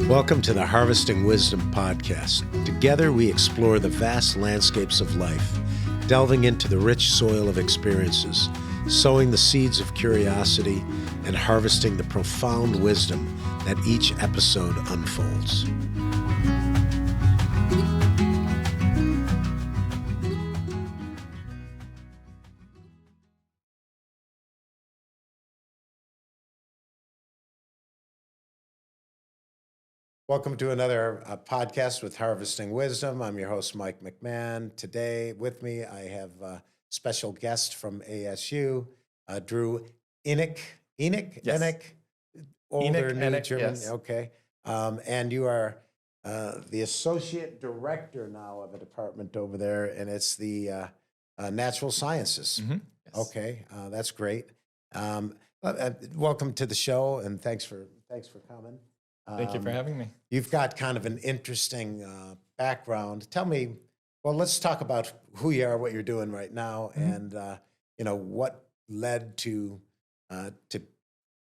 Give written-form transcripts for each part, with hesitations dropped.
Welcome to the Harvesting Wisdom podcast. Together we explore the vast landscapes of life, delving into the rich soil of experiences, sowing the seeds of curiosity, and harvesting the profound wisdom that each episode unfolds. Welcome to another podcast with Harvesting Wisdom. I'm your host, Mike McMahon. Today with me, I have a special guest from ASU, Drew Enigk. Enigk? Yes. Enigk? Older, Enigk, new Enigk, German? yes. Okay. And you are the associate director now of a department over there, and it's the natural sciences. Mm-hmm. Yes. Okay, that's great. Welcome to the show, and thanks for coming. Thank you for having me. You've got kind of an interesting background. Tell me, well, let's talk about who you are, what you're doing right now, and what led to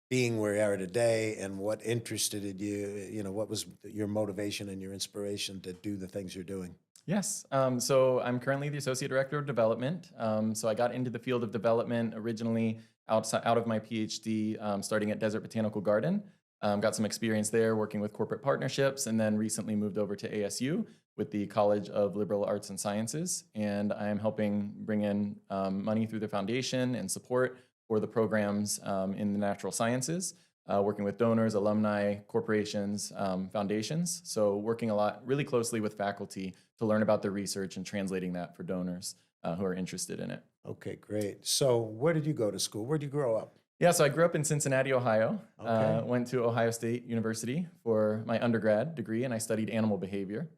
being where you are today, and what interested you. What was your motivation and your inspiration to do the things you're doing? Yes. So I'm currently the associate director of development. So I got into the field of development originally out of my Ph.D. Starting at Desert Botanical Garden. Got some experience there working with corporate partnerships, and then recently moved over to ASU with the College of Liberal Arts and Sciences. And I am helping bring in money through the foundation and support for the programs in the natural sciences, working with donors, alumni, corporations, foundations. So working a lot, really closely with faculty to learn about the research and translating that for donors who are interested in it. Okay, great. So where did you go to school? Where did you grow up? Yeah, so I grew up in Cincinnati, Ohio. Okay. Went to Ohio State University for my undergrad degree, and I studied animal behavior.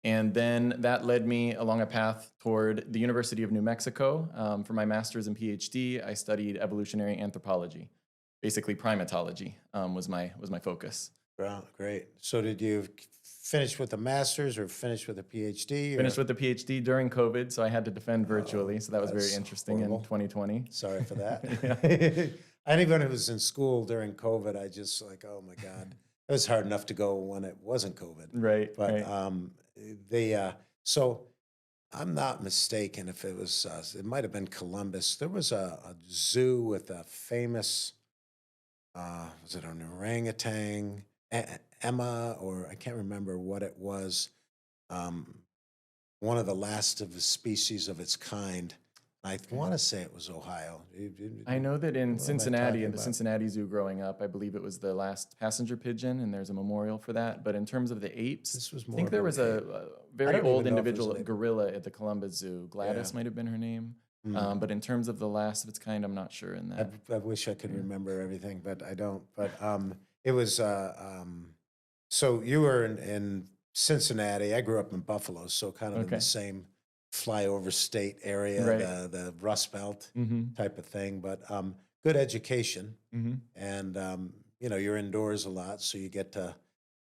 And then that led me along a path toward the University of New Mexico. For my master's and PhD, I studied evolutionary anthropology. Basically, primatology was my focus. Wow, great. So did you finish with a master's or finish with a PhD? Finished with the PhD during COVID, so I had to defend virtually. So that was very interesting horrible. In 2020. Sorry for that. Yeah. Anyone who was in school during COVID, I just like, oh my God. It was hard enough to go when it wasn't COVID. Right. But right. so I'm not mistaken if it was, it might have been Columbus. There was a zoo with a famous, was it an orangutan, Emma, or I can't remember what it was. One of the last of the species of its kind. I want to say it was Ohio. I know that in Cincinnati, in the about? Cincinnati Zoo growing up, I believe it was the last passenger pigeon, and there's a memorial for that. But in terms of the apes, This was I more think of there an was ape. a very don't old even know if it was individual an ape. gorilla at the Columbus Zoo. Gladys Yeah. might have been her name. Hmm. But in terms of the last of its kind, I'm not sure in that. I wish I could Yeah. remember everything, but I don't. But it was. So you were in Cincinnati. I grew up in Buffalo, so kind of in the Okay. same flyover state area, Right. the Rust Belt Mm-hmm. type of thing. But good education, Mm-hmm. and you're indoors a lot, so you get to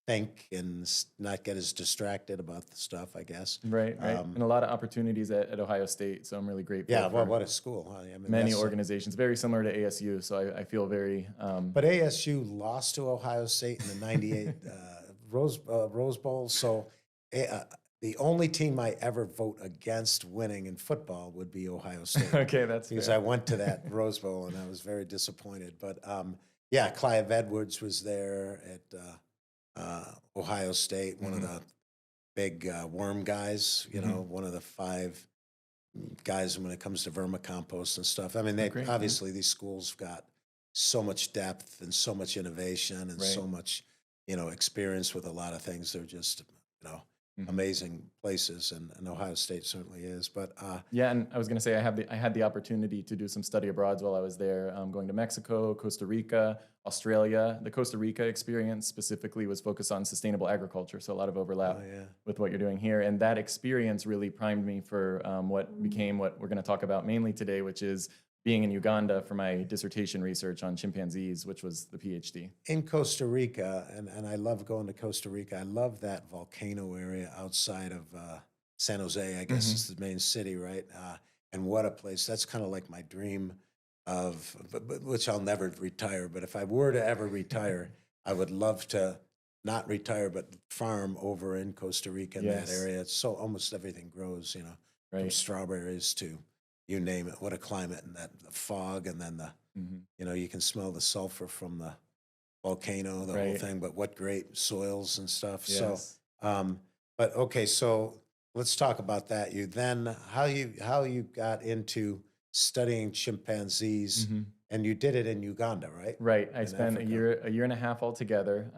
think and not get as distracted about the stuff, I guess. Right. And a lot of opportunities at Ohio State, so I'm really grateful Yeah, well, for what a school, huh? I mean, many that's organizations, very similar to ASU. So I feel very. But ASU lost to Ohio State in the '98 Rose Bowl. So the only team I ever vote against winning in football would be Ohio State. Okay, that's Because fair. I went to that Rose Bowl and I was very disappointed. But yeah, Clive Edwards was there at Ohio State, one of the big worm guys, one of the 5 guys when it comes to vermicompost and stuff. I mean, they great, obviously these schools got so much depth and so much innovation and Right. so much, experience with a lot of things. They're just, Mhm. amazing places, and Ohio State certainly is. But Yeah, and I was going to say I had the opportunity to do some study abroads while I was there, going to Mexico, Costa Rica, Australia. The Costa Rica experience specifically was focused on sustainable agriculture, so a lot of overlap oh yeah, with what you're doing here. And that experience really primed me for what became what we're going to talk about mainly today, which is being in Uganda for my dissertation research on chimpanzees, which was the PhD. in Costa Rica, and I love going to Costa Rica. I love that volcano area outside of San Jose, I guess is the main city, right? And what a place. That's kind of like my dream of, which I'll never retire. But if I were to ever retire, I would love to not retire, but farm over in Costa Rica in that Yes. area. It's so almost everything grows, from Right. strawberries to you name it. What a climate, and that the fog, and then Hmm. you can smell the sulfur from the volcano, the whole Right. thing. But what great soils and stuff. So, Yes. um, but okay, so let's talk about that. You then how you got into studying chimpanzees, Hmm. and you did it in Uganda, right? Right. I In spent Africa. a year and a half altogether,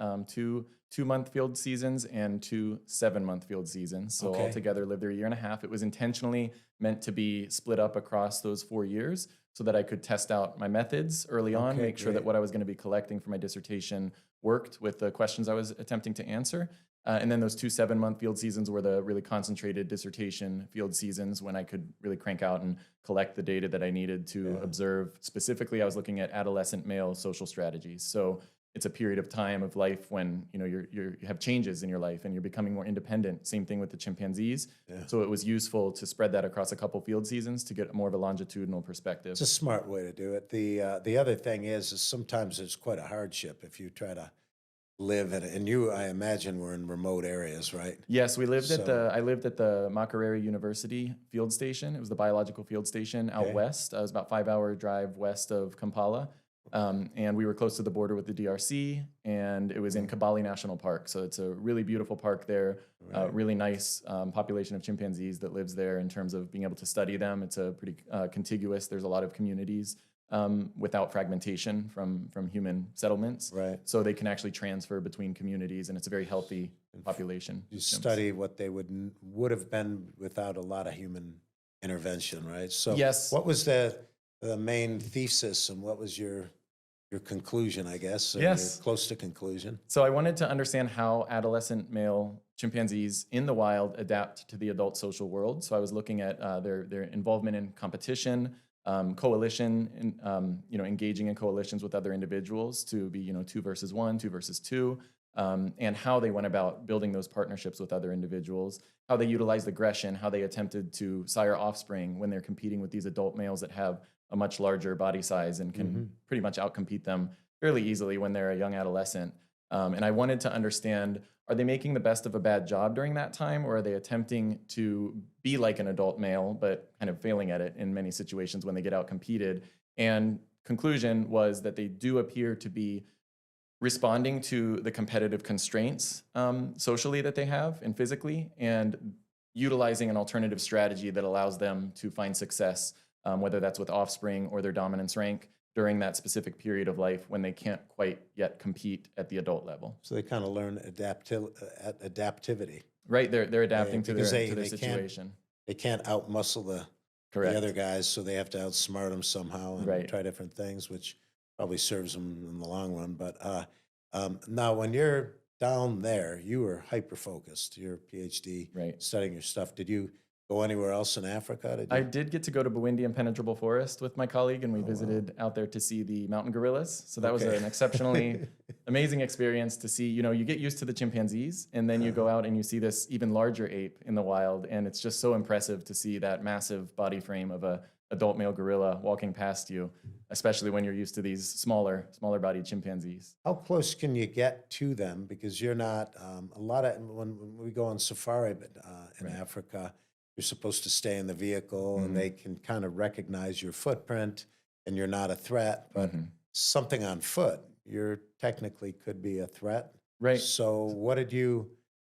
two-month field seasons and 2 7-month field seasons. So Okay. altogether lived there a year and a half. It was intentionally meant to be split up across those 4 years so that I could test out my methods early on, Okay, make sure that great. what I was going to be collecting for my dissertation worked with the questions I was attempting to answer. And then those 2 7-month field seasons were the really concentrated dissertation field seasons when I could really crank out and collect the data that I needed to Yeah. observe. Specifically, I was looking at adolescent male social strategies. So it's a period of time of life when you have changes in your life and you're becoming more independent. Same thing with the chimpanzees. Yeah. So it was useful to spread that across a couple field seasons to get more of a longitudinal perspective. It's a smart way to do it. The other thing is sometimes it's quite a hardship if you try to live in, and you, I imagine, were in remote areas, right? Yes, So, I lived at the Makerere University field station. It was the biological field station out okay. west. It was about 5 hour drive west of Kampala. And we were close to the border with the DRC, and it was in Kibale National Park. So it's a really beautiful park there, Right. really nice population of chimpanzees that lives there in terms of being able to study them. It's a pretty contiguous, there's a lot of communities without fragmentation from human settlements. Right. So they can actually transfer between communities, and it's a very healthy population. You of chimps. study what they would have been without a lot of human intervention, right? So, Yes. what was the main thesis, and what was your conclusion, I guess, or your Yes. close to conclusion? So I wanted to understand how adolescent male chimpanzees in the wild adapt to the adult social world. So I was looking at their involvement in competition, coalition, engaging in coalitions with other individuals to be 2 versus 1, 2 versus 2, and how they went about building those partnerships with other individuals, how they utilized aggression, how they attempted to sire offspring when they're competing with these adult males that have a much larger body size and can pretty much outcompete them fairly easily when they're a young adolescent. And I wanted to understand, are they making the best of a bad job during that time, or are they attempting to be like an adult male, but kind of failing at it in many situations when they get out competed? And conclusion was that they do appear to be responding to the competitive constraints socially that they have and physically, and utilizing an alternative strategy that allows them to find success, whether that's with offspring or their dominance rank during that specific period of life when they can't quite yet compete at the adult level. So they kind of learn adaptivity, Right, they're adapting to because their they situation. they can't outmuscle the Correct. other guys, so they have to outsmart them somehow and Right. try different things, which probably serves them in the long run. But now, when you're down there, you were hyper focused. You're a PhD, Right. studying your stuff. Did you go anywhere else in Africa? Did I you? did get to go to Bwindi Impenetrable Forest with my colleague, and we Oh, wow. visited out there to see the mountain gorillas. So that was Okay. an exceptionally amazing experience to see. You get used to the chimpanzees, and then you go out and you see this even larger ape in the wild, and it's just so impressive to see that massive body frame of a adult male gorilla walking past you, especially when you're used to these smaller bodied chimpanzees. How close can you get to them? Because you're not a lot of when we go on safari, but in Right. Africa, you're supposed to stay in the vehicle, and Mhm. they can kind of recognize your footprint, and you're not a threat. But Mhm. something on foot, you're technically could be a threat. Right. So, what did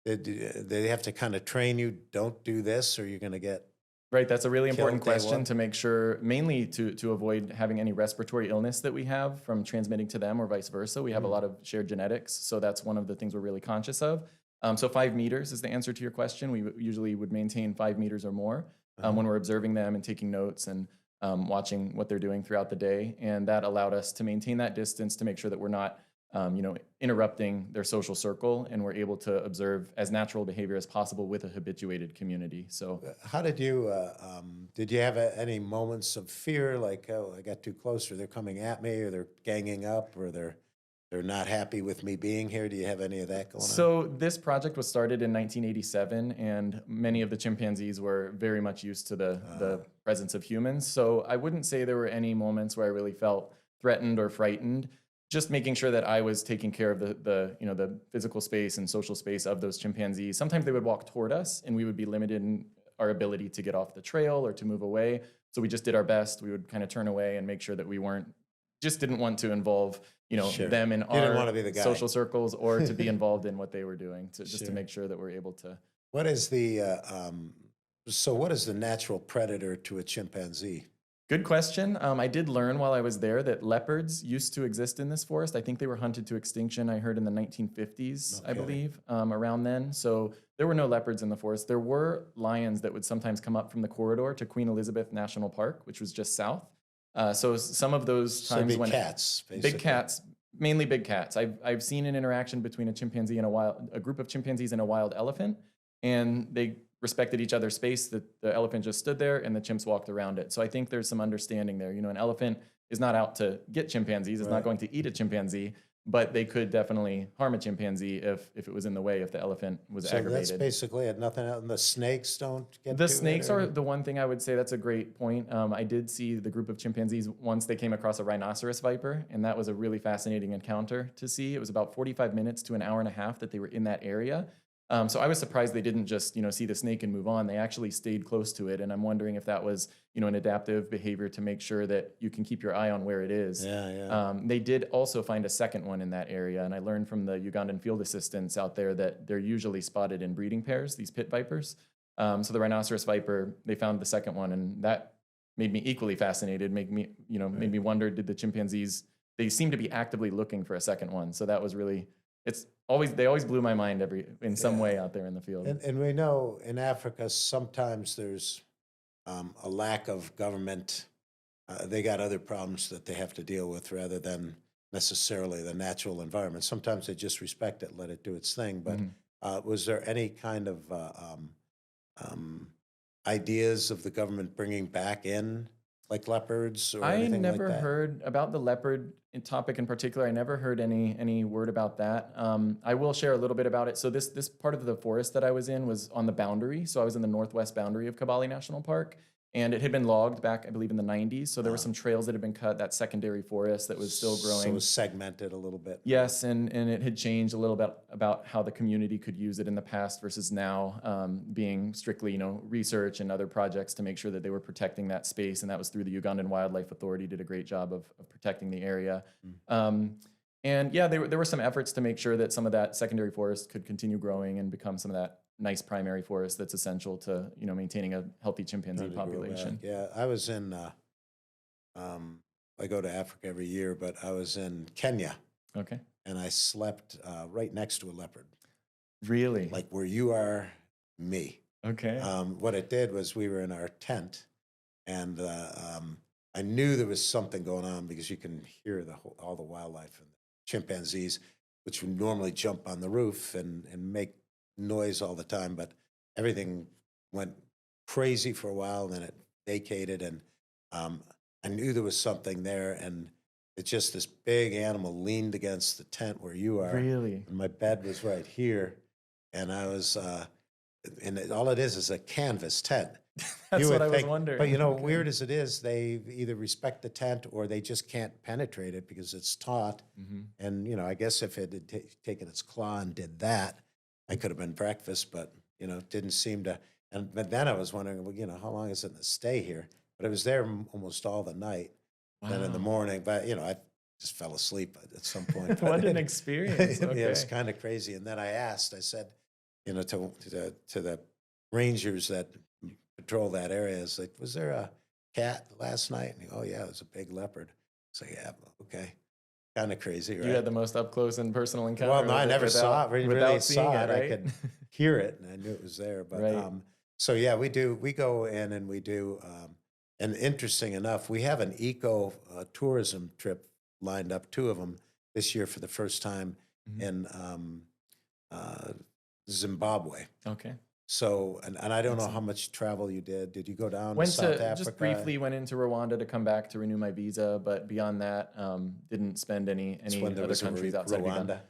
they have to kind of train you? Don't do this, or you're going to get Right, that's a really killed important day question one? to make sure, mainly to avoid having any respiratory illness that we have from transmitting to them or vice versa. We have a lot of shared genetics, so that's one of the things we're really conscious of. So 5 meters is the answer to your question. We usually would maintain 5 meters or more when we're observing them and taking notes and watching what they're doing throughout the day. And that allowed us to maintain that distance to make sure that we're not interrupting their social circle, and we're able to observe as natural behavior as possible with a habituated community. So How did you have any moments of fear, like, oh, I got too close, or they're coming at me, or they're ganging up, or they're not happy with me being here? Do you have any of that going on? So this project was started in 1987, and many of the chimpanzees were very much used to the presence of humans. So I wouldn't say there were any moments where I really felt threatened or frightened. just making sure that I was taking care of the physical space and social space of those chimpanzees. Sometimes they would walk toward us, and we would be limited in our ability to get off the trail or to move away. So we just did our best. We would kind of turn away and make sure that we didn't want to involve Sure. them in You didn't want our to be the guy. social circles or to be involved in what they were doing. Just to make sure that we're able to. What is what is the natural predator to a chimpanzee? Good question. I did learn while I was there that leopards used to exist in this forest. I think they were hunted to extinction, I heard, in the 1950s, I believe, around then. So there were no leopards in the forest. There were lions that would sometimes come up from the corridor to Queen Elizabeth National Park, which was just south. So some of those times big when cats, basically. big cats, mainly big cats. I've seen an interaction between a chimpanzee and a group of chimpanzees and a wild elephant, and they respected each other's space. The elephant just stood there and the chimps walked around it. So I think there's some understanding there. An elephant is not out to get chimpanzees. It's not going to eat a chimpanzee, but they could definitely harm a chimpanzee if it was in the way, if the elephant was aggravated. So that's basically it. Nothing else. And the snakes don't get The snakes are the one thing I would say. That's a great point. I did see the group of chimpanzees once they came across a rhinoceros viper, and that was a really fascinating encounter to see. It was about 45 minutes to an hour and a half that they were in that area. So I was surprised they didn't just, see the snake and move on. They actually stayed close to it, and I'm wondering if that was, an adaptive behavior to make sure that you can keep your eye on where it is. Yeah. They did also find a second one in that area, and I learned from the Ugandan field assistants out there that they're usually spotted in breeding pairs, these pit vipers. So the rhinoceros viper, they found the second one, and that made me equally fascinated. Made me wonder, did the chimpanzees? They seem to be actively looking for a second one. So that was really. They always blew my mind in some way out there in the field. And we know in Africa sometimes there's a lack of government. They got other problems that they have to deal with rather than necessarily the natural environment. Sometimes they just respect it, let it do its thing. But was there any kind of ideas of the government bringing back in like leopards or anything like that? I never heard about the leopard topic in particular. I never heard any word about that. I will share a little bit about it. So this part of the forest that I was in was on the boundary. So I was in the northwest boundary of Kibale National Park, and it had been logged back, I believe, in the 90s. So there were some trails that had been cut, that secondary forest that was still growing. So it was segmented a little bit. Yes, and it had changed a little bit about how the community could use it in the past versus now, being strictly, research and other projects to make sure that they were protecting that space. And that was through the Ugandan Wildlife Authority, did a great job of protecting the area. And yeah, there were some efforts to make sure that some of that secondary forest could continue growing and become some of that nice primary forest that's essential to maintaining a healthy chimpanzee population. Yeah, I was in. I go to Africa every year, but I was in Kenya. Okay. And I slept right next to a leopard. Really? Like where you are, me. Okay. What it did was we were in our tent, and I knew there was something going on because you can hear all the wildlife and the chimpanzees, which would normally jump on the roof and make noise all the time, but everything went crazy for a while, and then it vacated, and I knew there was something there, and it's just this big animal leaned against the tent where you are. Really? And my bed was right here, and I was, all it is a canvas tent. That's what I was wondering. But weird as it is, they either respect the tent or they just can't penetrate it because it's taut. And, I guess if it had taken its claw and did that, I could have been breakfast, but, didn't seem to. But then I was wondering, well, how long is it to stay here? But I was there almost all the night. Wow. Then in the morning, but, I just fell asleep at some point. What an experience. Okay. Yeah, it was kind of crazy. And then I said, to the rangers that patrol that area, it's like, was there a cat last night? And oh, yeah, it was a big leopard. It's like, yeah, okay. Kind of crazy, right? You had the most up close and personal encounter. Well, no, I never saw it. Really saw it. Right? I could hear it, and I knew it was there. But right. So yeah, we go in and we do. And interesting enough, we have an eco tourism trip lined up, 2 of them this year for the first time in Zimbabwe. Okay. So, and I don't know how much travel you did. Did you go down to South Africa? Just briefly went into Rwanda to come back to renew my visa, but beyond that, didn't spend any other countries outside of Uganda.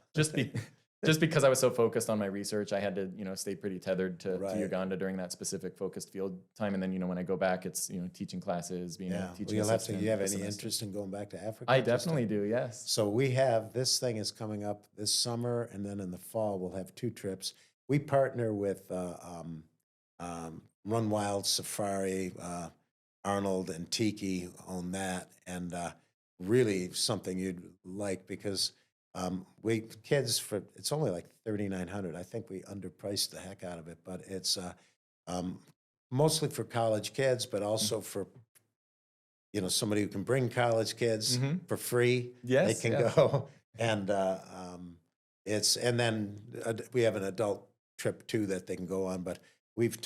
just because I was so focused on my research, I had to, stay pretty tethered to Right. Uganda during that specific focused field time. And then, when I go back, it's, teaching classes, being Yeah. a teaching You'll have to. assistant. Do you have this any semester. interest in going back to Africa? I definitely do, yes. So we have, this thing is coming up this summer, and then in the fall we'll have 2 trips. We partner with Run Wild Safari. Arnold and Tiki own that, and really something you'd like, because we kids, for it's only like $3,900. I think we underpriced the heck out of it, but it's mostly for college kids, but also for somebody who can bring college kids for free. Yes, they can go, and and then we have an adult trip too that they can go on, but. We've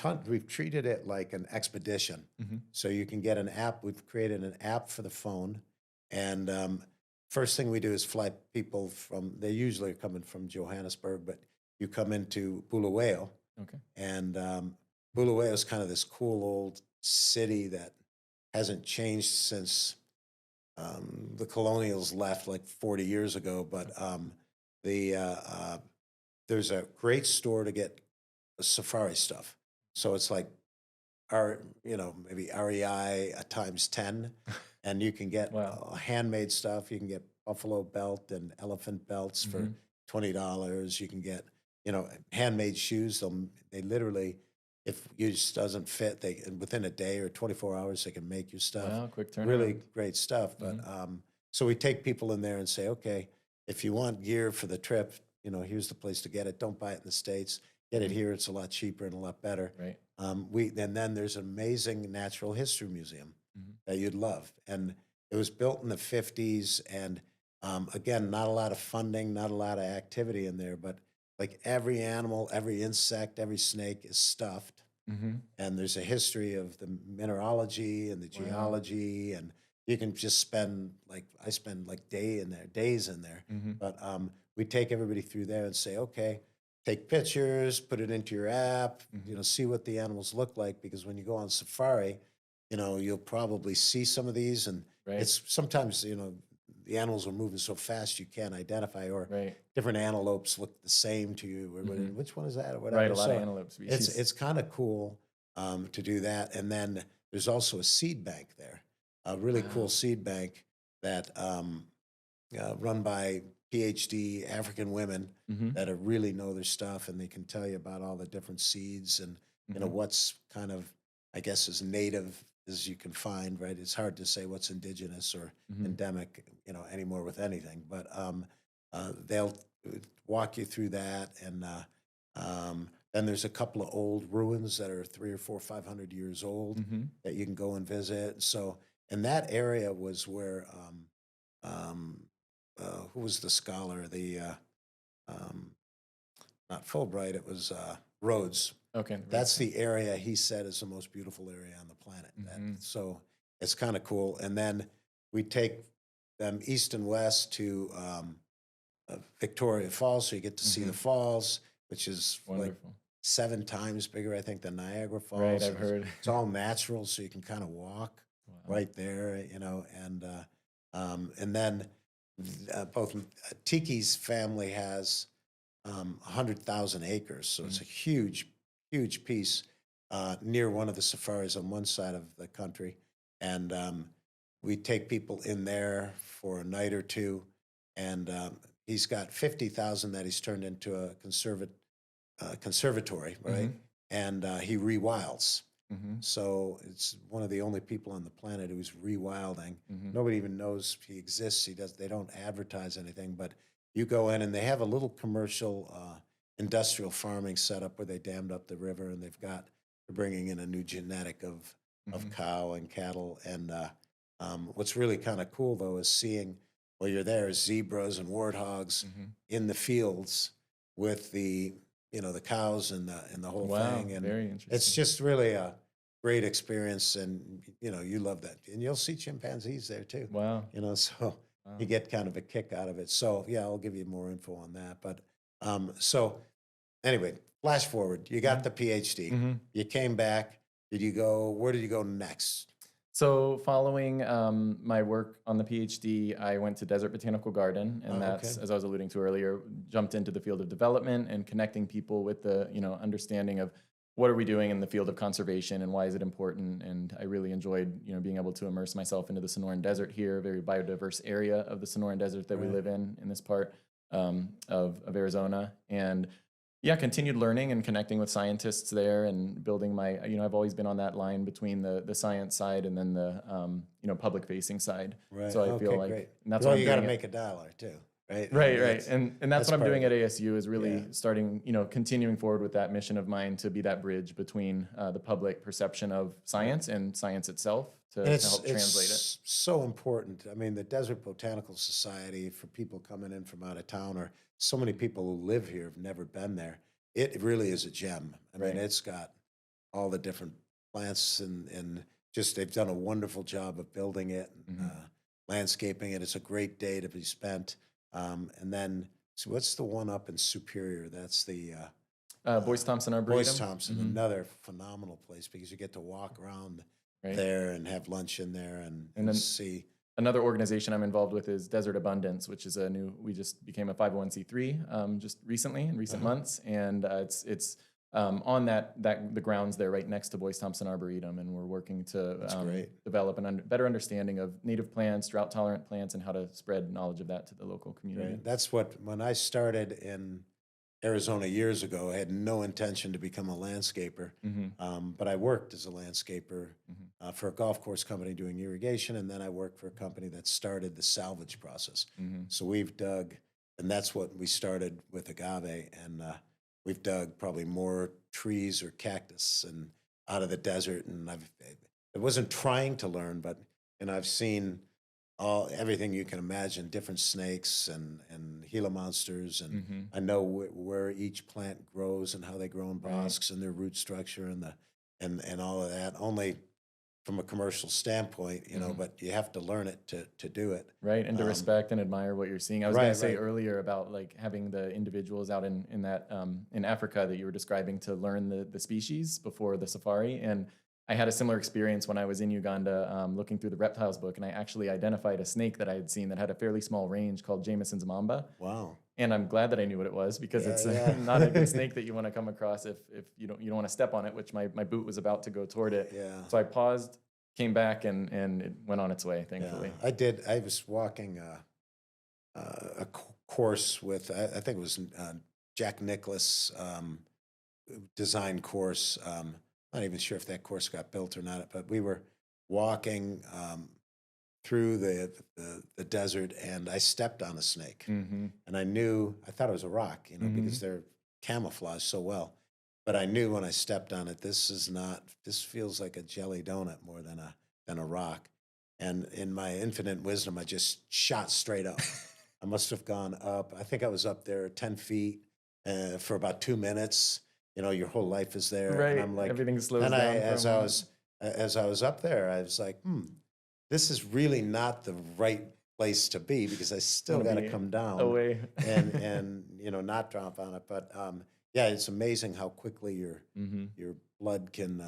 treated it like an expedition. So you can get an app. We've created an app for the phone, and first thing we do is fly people from. They usually are coming from Johannesburg, but you come into Bulawayo. Okay. And Bulawayo is kind of this cool old city that hasn't changed since the colonials left like 40 years ago. But there's a great store to get safari stuff. So it's like maybe REI times 10, and you can get handmade stuff. You can get buffalo belt and elephant belts for $20. You can get handmade shoes. They literally, if yours doesnn't fit, within a day or 24 hours they can make your stuff. Wow, quick turnaround. Really great stuff. But so we take people in there and say, okay, if you want gear for the trip, here's the place to get it. Don't buy it in the States. Get it here. It's a lot cheaper and a lot better. Right. And then there's an amazing natural history museum that you'd love. And it was built in the 50s. And again, not a lot of funding, not a lot of activity in there, but like every animal, every insect, every snake is stuffed. And there's a history of the mineralogy and the geology. And you can just I spend like days in there. But we take everybody through there and say, okay, take pictures, put it into your app, see what the animals look like, because when you go on safari, you'll probably see some of these, and it's sometimes, the animals are moving so fast you can't identify, or different antelopes look the same to you, or which one is that, or whatever. Right, a lot of antelope species. It's kind of cool to do that. And then there's also a seed bank there, a really cool seed bank that run by Ph.D. African women that really know their stuff, and they can tell you about all the different seeds and what's kind of, I guess, as native as you can find. Right, it's hard to say what's indigenous or endemic, anymore with anything. But they'll walk you through that, and then there's a couple of old ruins that are 300 or 400 or 500 years old that you can go and visit. So, and that area was where. Who was the scholar? Not Fulbright, it was Rhodes. Okay. That's the area he said is the most beautiful area on the planet. So it's kind of cool. And then we take them east and west to Victoria Falls, so you get to see the falls, which is like 7 times bigger, I think, than Niagara Falls. Right, I've heard. It's all natural, so you can kind of walk right there, and then both Tiki's family has 100,000 acres, so it's a huge piece near one of the safaris on one side of the country, and we take people in there for a night or two, and he's got 50,000 that he's turned into a conservatory, right? And he rewilds. So it's one of the only people on the planet who's rewilding. Nobody even knows he exists. They don't advertise anything, but you go in and they have a little commercial industrial farming setup where they dammed up the river, and they're bringing in a new genetic of cow and cattle. And what's really kind of cool though is seeing, while you're there, zebras and warthogs in the fields with the cows and the whole thing. And very interesting. it's just really a great experience, and you love that. And you'll see chimpanzees there too. Wow. So you get kind of a kick out of it. So yeah, I'll give you more info on that. But so anyway, flash forward. You got the PhD. You came back. Where did you go next? So following my work on the PhD, I went to Desert Botanical Garden, and Oh, okay. that's, as I was alluding to earlier, jumped into the field of development and connecting people with the understanding of what are we doing in the field of conservation and why is it important. And I really enjoyed being able to immerse myself into the Sonoran Desert here, a very biodiverse area of the Sonoran Desert that we Right. live in this part of Arizona, and yeah, continued learning and connecting with scientists there and building my, I've always been on that line between the science side and then the, public facing side. Right. So I feel Okay, like, great. and that's Well, what I'm you got to doing. make a dollar too, right? I Right, mean, right. And that's what I'm part of doing at it. ASU is really Yeah. starting, continuing forward with that mission of mine to be that bridge between the public perception of science and science itself to And help translate it. it's so important. I mean, the Desert Botanical Society, for people coming in from out of town, or so many people who live here have never been there. It really is a gem. I mean, Right. it's got all the different plants, and just they've done a wonderful job of building it and Mhm. landscaping it. It's a great day to be spent. And then, so what's the one up in Superior? That's the Boyce Thompson Boyce Arboretum. Thompson, Mhm. another phenomenal place because you get to walk around Right. there and have lunch in there And and then see. another organization I'm involved with is Desert Abundance, which is we just became a 501c3 just recently in recent Uh-huh. months, and it's on the grounds there right next to Boyce Thompson Arboretum, and we're working That's to great. develop a better understanding of native plants, drought tolerant plants, and how to spread knowledge of that to the local community. Right. That's what, when I started in Arizona years ago, I had no intention to become a landscaper, Hmm. but I worked as a landscaper Hmm. for a golf course company doing irrigation, and then I worked for a company that started the salvage process. Hmm. So we've dug, and that's what we started with agave, and we've dug probably more trees or cactus and out of the desert, and I wasn't trying to learn, but and I've seen everything you can imagine, different snakes and Gila monsters, and Hmm. I know where each plant grows and how they grow in Right. bosques and their root structure and all of that. Only from a commercial standpoint, Hmm. but you have to learn it to do it. Right, and to Um, respect and admire what you're seeing. I was going right, to say right. earlier about like having the individuals out in that in Africa that you were describing to learn the species before the safari, and I had a similar experience when I was in Uganda looking through the reptiles book, and I actually identified a snake that I had seen that had a fairly small range called Jameson's mamba, Wow. and I'm glad that I knew what it was because Yeah, it's not a good yeah. snake that you want to come across if you don't want to step on it, which my boot was about to go toward it, Yeah. so I paused, came back, and it went on its way, Yeah, thankfully. I did. I was walking course with, I think it was Jack Nicholas design course. Not even sure if that course got built or not, but we were walking through the desert, and I stepped on a snake, Hmm. and I thought it was a rock, Hmm. because they're camouflaged so well. But I knew when I stepped on it, this feels like a jelly donut more than a rock. And in my infinite wisdom, I just shot straight up. I must have gone up. I think I was up there 10 feet for about 2 minutes. Your whole life is there. And Right. I'm like, Everything slows then down for a moment. as I was up there, I was like, this is really not the right place to be because I still Want to got to be come down away. and not drop on it. But yeah, it's amazing how quickly Hmm. your blood can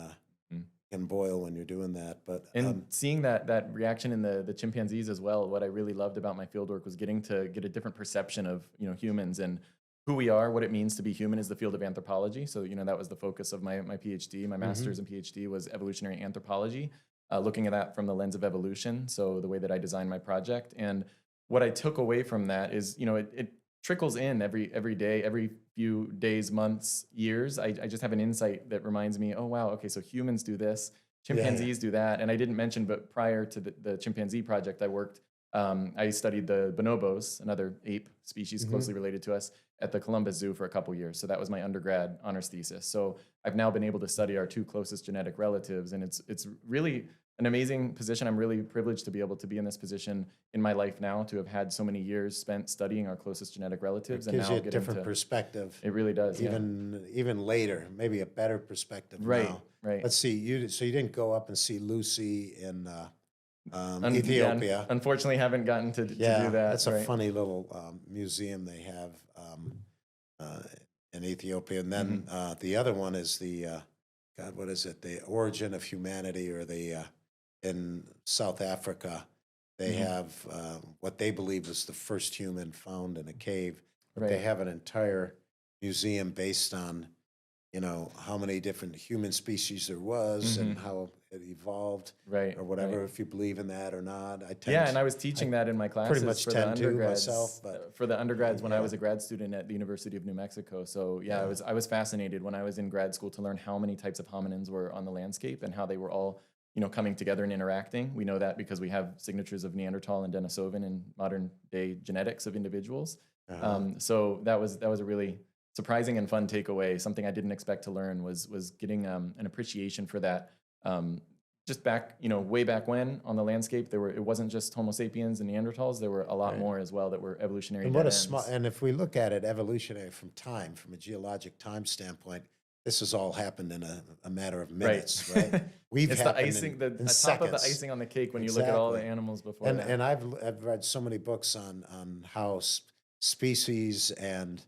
boil when you're doing that. But And seeing that reaction in the chimpanzees as well, what I really loved about my fieldwork was getting to get a different perception of humans and who we are, what it means to be human is the field of anthropology. So that was the focus of my PhD. My mhm. master's and PhD was evolutionary anthropology, looking at that from the lens of evolution. So the way that I designed my project, and what I took away from that is it trickles in every day, every few days, months, years. I just have an insight that reminds me, oh wow, okay, so humans do this, Yeah, yeah. chimpanzees do that, and I didn't mention, but prior to the chimpanzee project, I worked. I studied the bonobos, another ape species Hmm. closely related to us, at the Columbus Zoo for a couple years. So that was my undergrad honors thesis. So I've now been able to study our two closest genetic relatives, and it's really an amazing position. I'm really privileged to be able to be in this position in my life now, to have had so many years spent studying our closest genetic relatives, It and gives now you a getting different to. perspective, It really does, yeah. even later, maybe a better perspective Right, now. right. Let's see, so you didn't go up and see Lucy in Yeah, Ethiopia. unfortunately, haven't gotten to do Yeah, that. that's a Right. funny little museum they have uh, in Ethiopia. And then Hmm. the other one is God, what is it? The Origin of Humanity, or in South Africa, they Mm-hmm. have what they believe is the first human found in a cave. But they Right. have an entire museum based on, how many different human species there was Mm-hmm. and how it evolved Right. or Right. whatever, if you believe in that or not. Yeah, and I was I teaching that in my pretty classes much for the tend to myself, undergrads. but For the undergrads, when I yeah, was a grad student at the University of New Mexico. So yeah, yeah, I was fascinated when I was in grad school to learn how many types of hominins were on the landscape and how they were all coming together and interacting. We know that because we have signatures of Neanderthal and Denisovan in modern day genetics of individuals. uh-huh, So that was a really surprising and fun takeaway. Something I didn't expect to learn was getting an appreciation for that. Um, just back, way back when on the landscape, it wasn't just Homo sapiens and Neanderthals. There were a lot right. more as well that were evolutionary And dead ends. and if we look at it evolutionary from a geologic time standpoint, this has all happened in a matter of Right. minutes, right? We've It's the happened icing, in the top of the seconds. icing on the cake when you look at all the Exactly. animals before And that. I've read so many books on how species and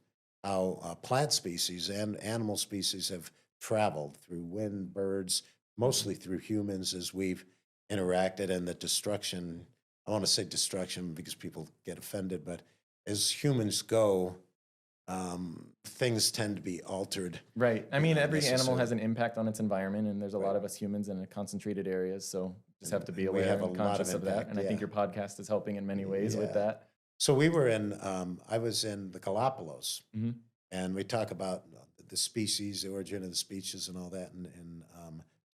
how plant species and animal species have traveled through wind, birds, Mhm. mostly through humans as we've interacted, and the destruction. I want to say destruction because people get offended, but as humans go, things tend to be altered, Right. I mean, every animal necessarily. has an impact on its environment, and there's a Right. lot of us humans in concentrated areas. So just have to be And we aware have a and lot of conscious of that. impact. And I think Yeah. your podcast is helping in many ways with Yeah. that. So I was in the Galapagos, Hmm. and we talk about the species, the origin of the species, and all that in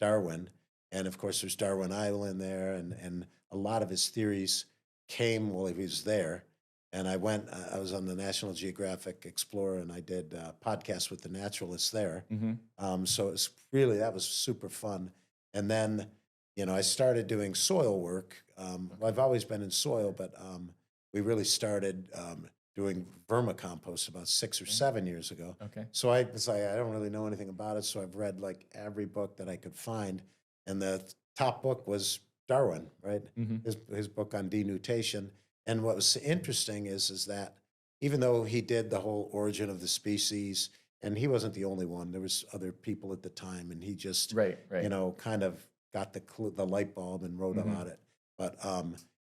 Darwin. And of course, there's Darwin Island there, and a lot of his theories came while he was there. And I was on the National Geographic Explorer, and I did podcasts with the naturalists there. Hmm. So that was super fun. And then, I started doing soil work. Well, Okay. I've always been in soil, but we really started doing vermicompost about 6 or 7 years ago. Okay. So I was like, I don't really know anything about it. So I've read like every book that I could find. And the top book was Darwin, right? Hmm. His book on denutation. And what was interesting is that even though he did the whole origin of the species, and he wasn't the only one, there was other people at the time, and he just, Right. Right. kind of got the light bulb and wrote Hmm. about it. But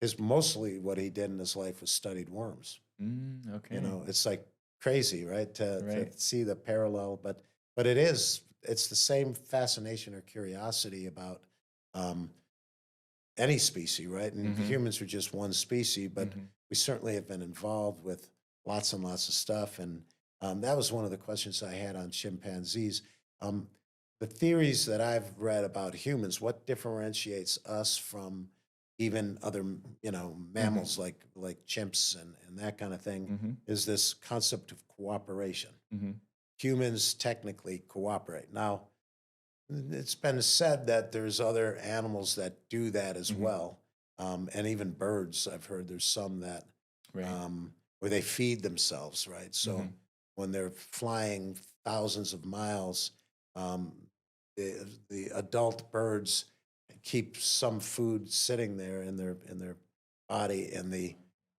his mostly what he did in his life was studied worms. Okay. It's like crazy, right? To Right. see the parallel, but it's the same fascination or curiosity about um, any species, right? And Hmm. humans are just one species, but Hmm. we certainly have been involved with lots and lots of stuff. And that was one of the questions I had on chimpanzees. Um, the theories that I've read about humans, what differentiates us from even other, Hmm. mammals like chimps and that kind of thing, Hmm. is this concept of cooperation. Hmm. Humans technically cooperate. Now, it's been said that there's other animals that do that as Hmm. well, and even birds. I've heard there's some that Right. where they feed themselves, right? So Hmm. when they're flying thousands of miles, um, the adult birds keep some food sitting there in their body,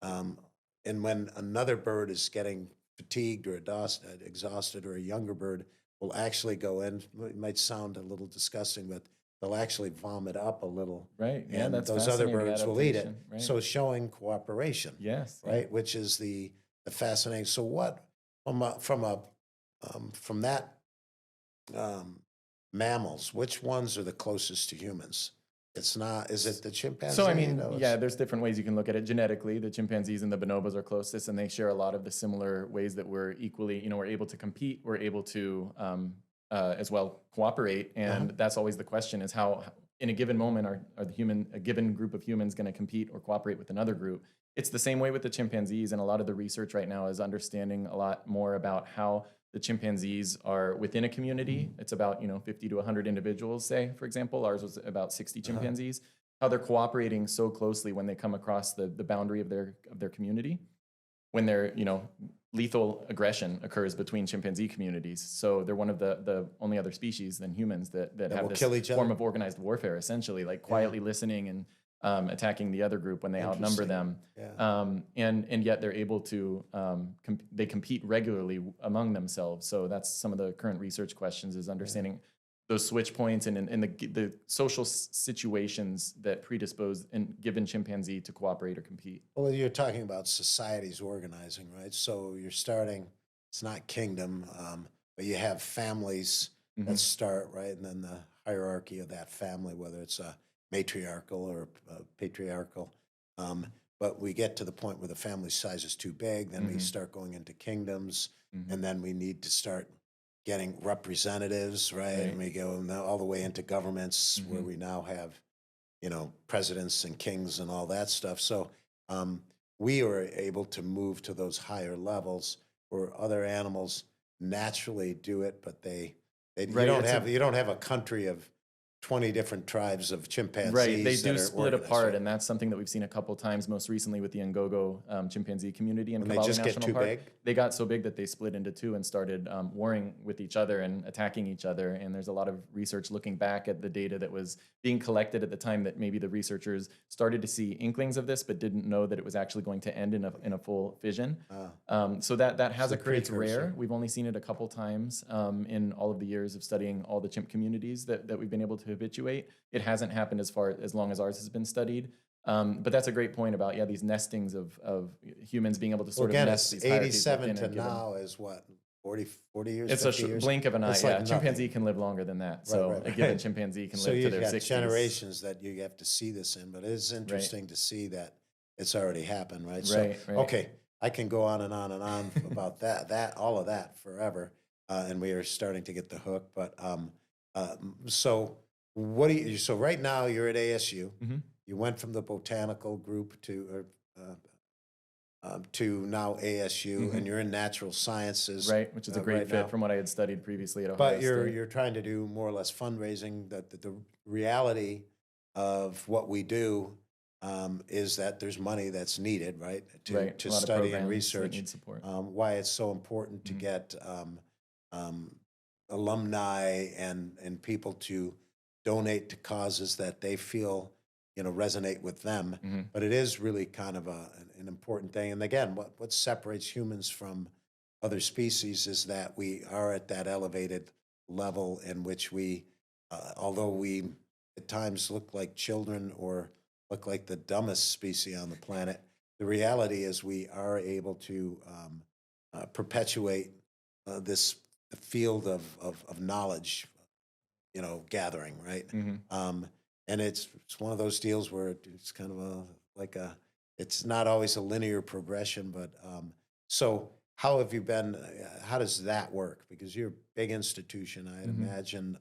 um, and when another bird is getting fatigued or exhausted, or a younger bird will actually go in. It might sound a little disgusting, but they'll actually vomit up a little, Right. Yeah, and that's those other fascinating birds will eat it. adaptation. Right. So showing cooperation, Yes. Yeah. right? Which is the fascinating. So what from that um, mammals, which ones are the closest to humans? It's not. Is it the So, I chimpanzee? mean, No, yeah, there's different ways you can look at it. Genetically, the chimpanzees and the bonobos are closest, and they share a lot of the similar ways that we're equally, we're able to compete, we're able to as well cooperate, uh-huh. and that's always the question: is how, in a given moment, are a given group of humans going to compete or cooperate with another group? It's the same way with the chimpanzees, and a lot of the research right now is understanding a lot more about how the chimpanzees are within a community. It's about 50 to 100 individuals, say, for example. Ours was about 60 Uh-huh. chimpanzees, how they're cooperating so closely when they come across the boundary of their community, when lethal aggression occurs between chimpanzee communities. So they're one of the only other species than humans that That have will this kill each form other. of organized warfare, essentially, like Yeah. quietly listening and attacking the other group when they outnumber Interesting. them. Yeah. And yet they're able to they compete regularly among themselves. So that's some of the current research questions, is understanding those switch points and the social situations that predispose a given chimpanzee to cooperate or compete. Well, you're talking about societies organizing, right? So you're starting, it's not kingdom, but you have families that Hmm. start, right? And then the hierarchy of that family, whether it's a matriarchal or patriarchal. Um, but we get to the point where the family size is too big, then we Hmm. start going into kingdoms, Hmm. and then we need to start getting representatives, right? And Right. we go now all the way into governments where Hmm. we now have, presidents and kings and all that stuff. So um, we are able to move to those higher levels where other animals naturally do it, but they Right. It's a you don't have a country of 20 different tribes of Right, they chimpanzees that do are split organized, apart, right? and that's something that we've seen a couple times, most recently with the Ngogo chimpanzee community in When they Kibale just get National too Park. big. They got so big that they split into two and started warring with each other and attacking each other. And there's a lot of research looking back at the data that was being collected at the time that maybe the researchers started to see inklings of this, but didn't know that it was actually going to end in a full fission. So that has the occurred. It's rare. precursor. We've only seen it a couple times in all of the years of studying all the chimp communities that we've been able to habituate. It hasn't happened as long as ours has been studied. But that's a great point about these nestings of humans being able to Well, sort of again, nest it's these hierarchies 87 within to a given. now is what, 40 years, It's 50 years? blink of an eye. It's Yeah, like chimpanzee nothing. can live longer than that. Right, So right, a given right. chimpanzee can So live to you've their got 60s. generations that you have to see this in, but it is Right, interesting to see that it's already happened, right? So, right, right. okay, I can go on and on and on about all of that forever, and we are starting to get the hook. But so so right now you're at ASU. Hmm. You went from the botanical group to now ASU, Hmm. and you're in natural sciences Right, which is a great right fit now. from what I had studied previously at Ohio But you're State. you're trying to do more or less fundraising. That the reality of what we do is that there's money that's needed, right, Right, to a lot of study and programs that research. need support. Why it's so important to Hmm. get um, alumni and people to donate to causes that they feel resonate with them. Hmm. But it is really kind of an important thing. And again, what separates humans from other species is that we are at that elevated level in which although we at times look like children or look like the dumbest species on the planet, the reality is we are able to perpetuate this field of knowledge, gathering, right? Hmm. Um, and it's one of those deals where it's kind of it's not always a linear progression, but so how have you been? How does that work? Because you're a big institution, I'd Hmm. imagine.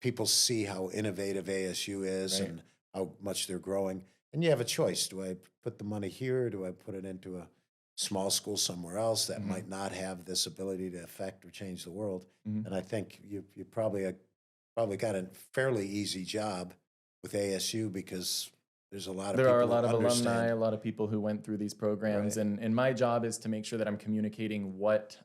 People see how innovative ASU is Right. and how much they're growing, and you have a choice: do I put the money here, or do I put it into a small school somewhere else that Hmm. might not have this ability to affect or change the world? Hmm. And I think you probably got a fairly easy job with ASU because there's a lot of There are a people who lot of alumni, understand, a lot of people who went through these programs, right? and my job is to make sure that I'm communicating what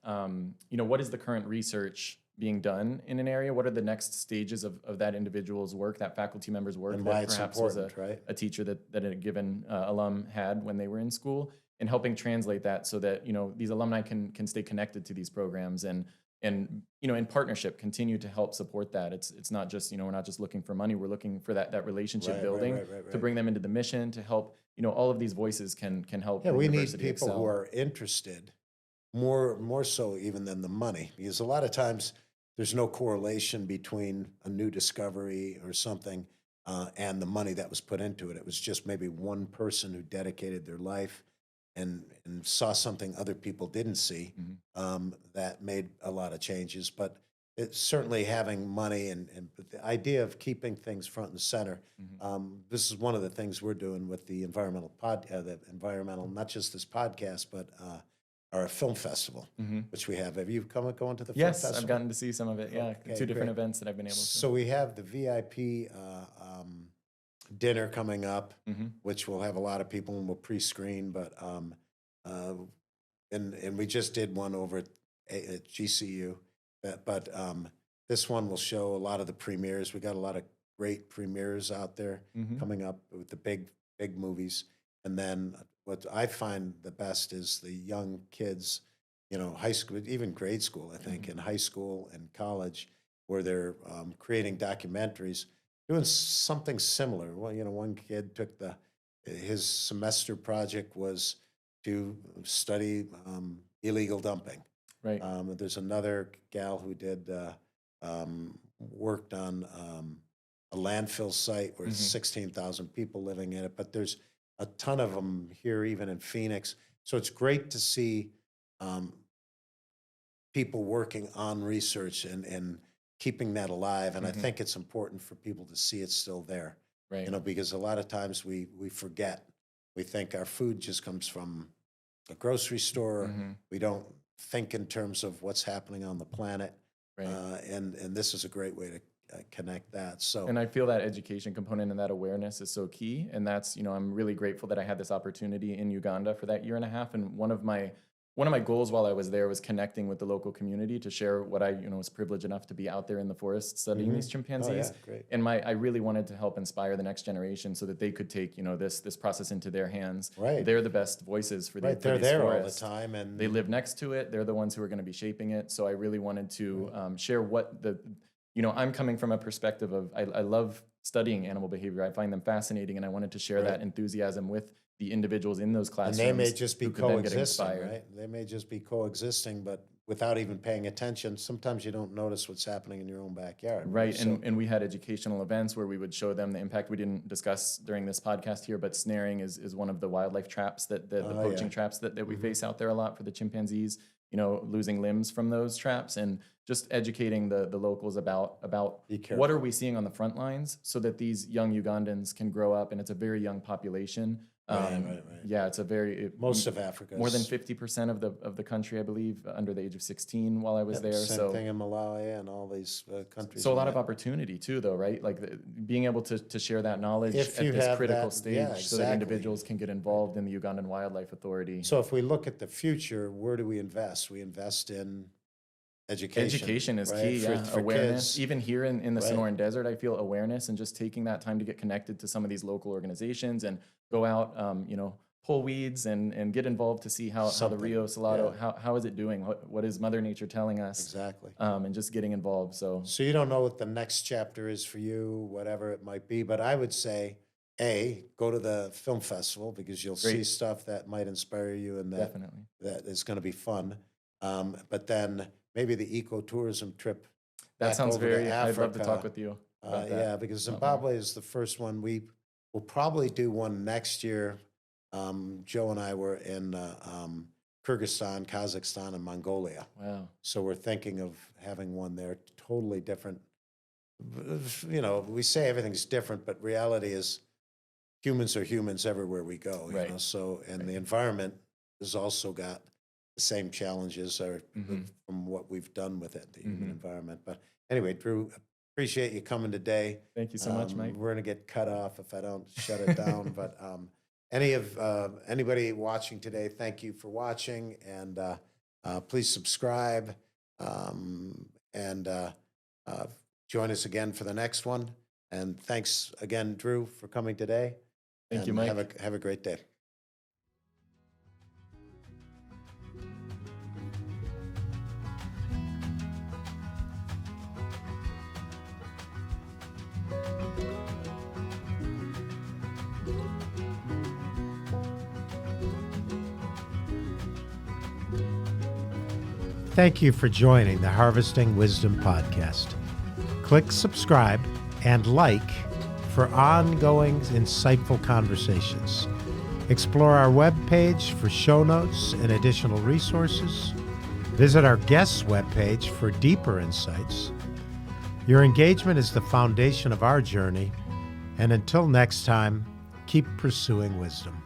is the current research being done in an area, what are the next stages of that individual's work, that faculty member's work And that why it's perhaps was important, right? a teacher that a given alum had when they were in school, and helping translate that so that these alumni can stay connected to these programs and in partnership continue to help support that. It's not just we're not just looking for money, we're looking for that relationship Right, right, building right, right, to right. bring them into the mission, to help all of these voices can help Yeah, the we need university people who excel. are interested more so even than the money, because a lot of times there's no correlation between a new discovery or something and the money that was put into it. It was just maybe one person who dedicated their life and saw something other people didn't see Mhm. that made a lot of changes. But it's certainly having money and but the idea of keeping things front and center. Mhm. This is one of the things we're doing with the environmental, not just this podcast, but our film festival, Mhm. which we have. Have you going to the film Yes, I've festival? gotten to see some of it. Yeah, Okay, two different great. events that I've been able to. So we have the VIP dinner coming up, Mhm. which will have a lot of people and we'll pre-screen. But uh, and we just did one over at GCU, but this one will show a lot of the premieres. We got a lot of great premieres out there Mhm. coming up with the big movies. And then what I find the best is the young kids, high school, even grade school, I think, Mhm. in high school and college. where they're creating documentaries, doing something similar. Well, one kid took his semester project was to study illegal dumping. Right. There's another gal who worked on a landfill site where 16,000 people living in it, but there's a ton of them here, even in Phoenix. So it's great to see people working on research and keeping that alive. And I think it's important for people to see it's still there, Right. because a lot of times we forget. We think our food just comes from a grocery store. We don't think in terms of what's happening on the planet. Right. And this is a great way to connect that. So, and I feel that education component and that awareness is so key. And that's, I'm really grateful that I had this opportunity in Uganda for that year and a half. And one of my goals while I was there was connecting with the local community to share what I, was privileged enough to be out there in the forest studying these chimpanzees. Oh, yeah, great. And I really wanted to help inspire the next generation so that they could take, this process into their hands. Right. They're the best voices for Right, for they're these there forests. all the time, and They live next to it. They're the ones who are going to be shaping it. So I really wanted to share what I'm coming from a perspective of, I love studying animal behavior. I find them fascinating, and I wanted to share that enthusiasm with the individuals in those classrooms. And they may just be who could then get coexisting, inspired. right? They may just be coexisting, but without even paying attention. Sometimes you don't notice what's happening in your own backyard. Right, So, and we had educational events where we would show them the impact. We didn't discuss during this podcast here, but snaring is one of the wildlife traps the poaching traps that we face out there a lot for the chimpanzees. Losing limbs from those traps, and just educating the locals about what are we seeing on the front lines, so that these young Ugandans can grow up, and it's a very young population. Right. Yeah, it's a very most of Africa, more than 50% of the country, I believe, under the age of 16 while I was there. Same thing in Malawi and all these countries. So a lot of opportunity too, though, right? Like being able to share that knowledge at this critical stage, so that individuals can get involved in the Ugandan Wildlife Authority. So if we look at the future, where do we invest? We invest in education. Education is right? key, for awareness. kids. Even here in the Sonoran Desert, I feel awareness and just taking that time to get connected to some of these local organizations and go out, pull weeds and get involved to see how the Rio Salado, how is it doing? What is Mother Nature telling us? Exactly. And just getting involved. So you don't know what the next chapter is for you, whatever it might be, but I would say, go to the film festival, because you'll see stuff that might inspire you, and that is going to be fun. But then maybe the ecotourism trip. That sounds very, Africa. I'd love to talk with you about that. Yeah, because Zimbabwe is the first one. We'll probably do one next year. Joe and I were in Kyrgyzstan, Kazakhstan, and Mongolia. Wow. So we're thinking of having one there, totally different. We say everything's different, but reality is humans are humans everywhere we go. You know? So, and the environment has also got the same challenges from what we've done with it, the human environment. But anyway, Drew, appreciate you coming today. Thank you so much, Mike. We're going to get cut off if I don't shut it down. But anybody watching today, thank you for watching, and please subscribe and join us again for the next one. And thanks again, Drew, for coming today. Thank you, Mike. Have a great day. Thank you for joining the Harvesting Wisdom podcast. Click subscribe and like for ongoing insightful conversations. Explore our webpage for show notes and additional resources. Visit our guests' webpage for deeper insights. Your engagement is the foundation of our journey, and until next time, keep pursuing wisdom.